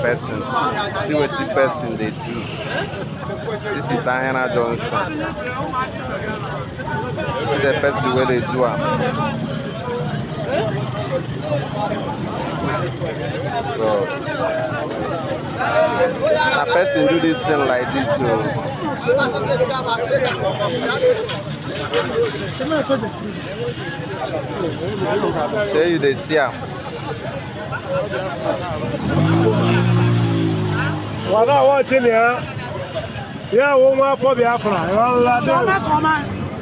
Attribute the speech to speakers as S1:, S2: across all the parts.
S1: See what the person they do. This is Ahena Junction. See the person where they do it. So, a person do this thing like this, so show you the see.
S2: What I want in here, yeah, one more for the Afra.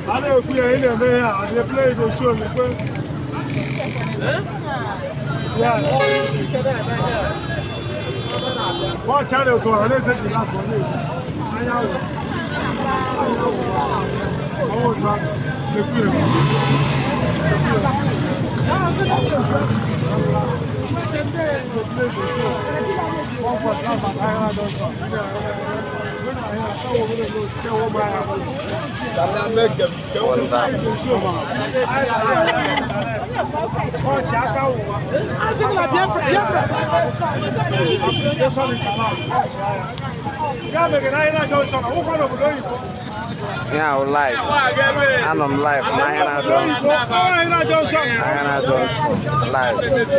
S2: I don't feel in there, they play the show. Yeah, what channel to our next
S1: yeah, live. And I'm live. Ahena Junction. Live.